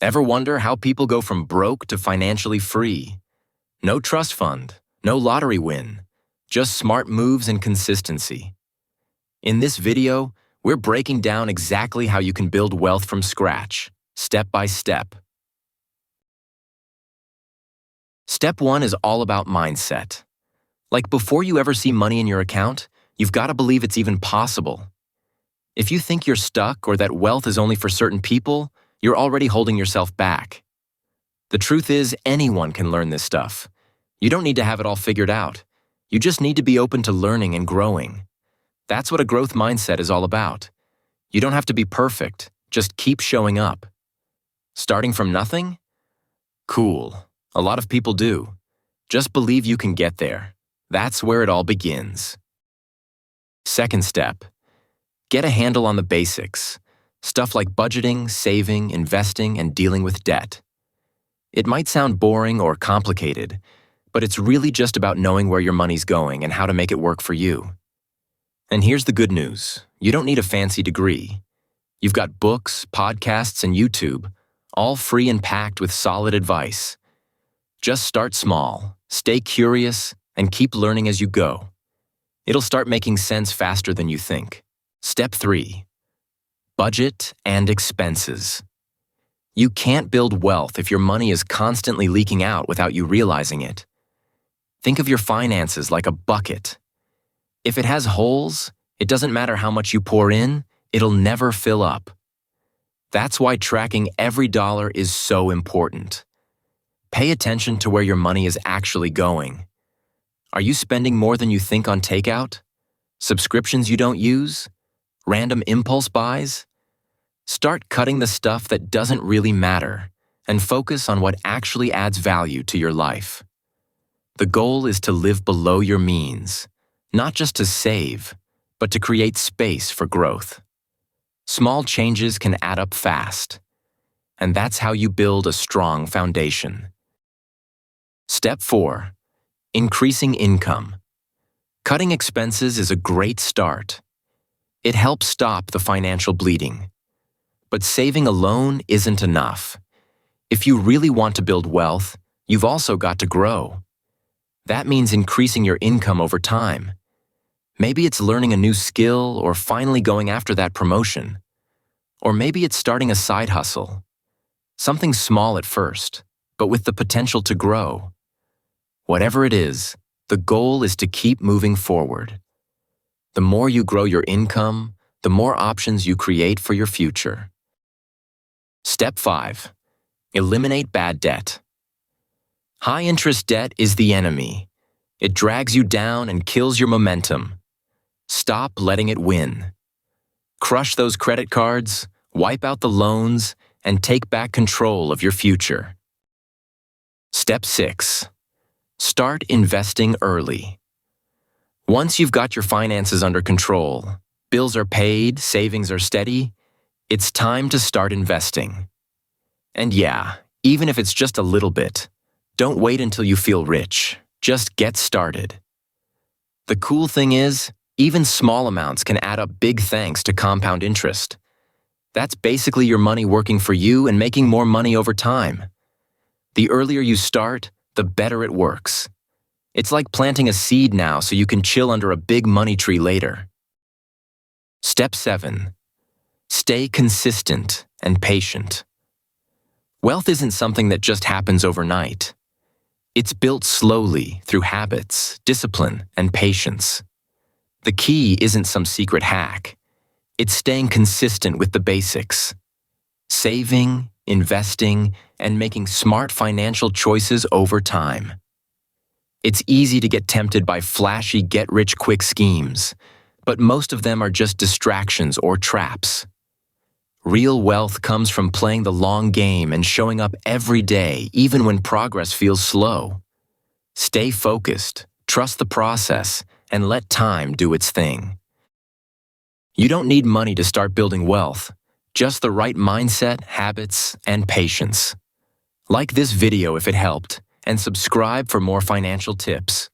Ever wonder how people go from broke to financially free? No trust fund, no lottery win, just smart moves and consistency. In this video, we're breaking down exactly how you can build wealth from scratch, step by step. Step 1 is all about mindset. Like before you ever see money in your account, you've got to believe it's even possible. If you think you're stuck or that wealth is only for certain people, you're already holding yourself back. The truth is, anyone can learn this stuff. You don't need to have it all figured out. You just need to be open to learning and growing. That's what a growth mindset is all about. You don't have to be perfect, just keep showing up. Starting from nothing? Cool. A lot of people do. Just believe you can get there. That's where it all begins. Second step. Get a handle on the basics. Stuff like budgeting, saving, investing, and dealing with debt. It might sound boring or complicated, but it's really just about knowing where your money's going and how to make it work for you. And here's the good news. You don't need a fancy degree. You've got books, podcasts, and YouTube, all free and packed with solid advice. Just start small, stay curious, and keep learning as you go. It'll start making sense faster than you think. Step 3. Budget and expenses. You can't build wealth if your money is constantly leaking out without you realizing it. Think of your finances like a bucket. If it has holes, it doesn't matter how much you pour in, it'll never fill up. That's why tracking every dollar is so important. Pay attention to where your money is actually going. Are you spending more than you think on takeout? Subscriptions you don't use? Random impulse buys? Start cutting the stuff that doesn't really matter and focus on what actually adds value to your life. The goal is to live below your means, not just to save, but to create space for growth. Small changes can add up fast, and that's how you build a strong foundation. Step 4. Increasing income. Cutting expenses is a great start. It helps stop the financial bleeding. But saving alone isn't enough. If you really want to build wealth, you've also got to grow. That means increasing your income over time. Maybe it's learning a new skill or finally going after that promotion. Or maybe it's starting a side hustle. Something small at first, but with the potential to grow. Whatever it is, the goal is to keep moving forward. The more you grow your income, the more options you create for your future. Step 5. Eliminate bad debt. High-interest debt is the enemy. It drags you down and kills your momentum. Stop letting it win. Crush those credit cards, wipe out the loans, and take back control of your future. Step 6. Start investing early. Once you've got your finances under control, bills are paid, savings are steady, it's time to start investing. And yeah, even if it's just a little bit, don't wait until you feel rich. Just get started. The cool thing is, even small amounts can add up big thanks to compound interest. That's basically your money working for you and making more money over time. The earlier you start, the better it works. It's like planting a seed now so you can chill under a big money tree later. Step 7. Stay consistent and patient. Wealth isn't something that just happens overnight. It's built slowly through habits, discipline, and patience. The key isn't some secret hack. It's staying consistent with the basics. Saving, investing, and making smart financial choices over time. It's easy to get tempted by flashy get-rich-quick schemes, but most of them are just distractions or traps. Real wealth comes from playing the long game and showing up every day, even when progress feels slow. Stay focused, trust the process, and let time do its thing. You don't need money to start building wealth, just the right mindset, habits, and patience. Like this video if it helped, and subscribe for more financial tips.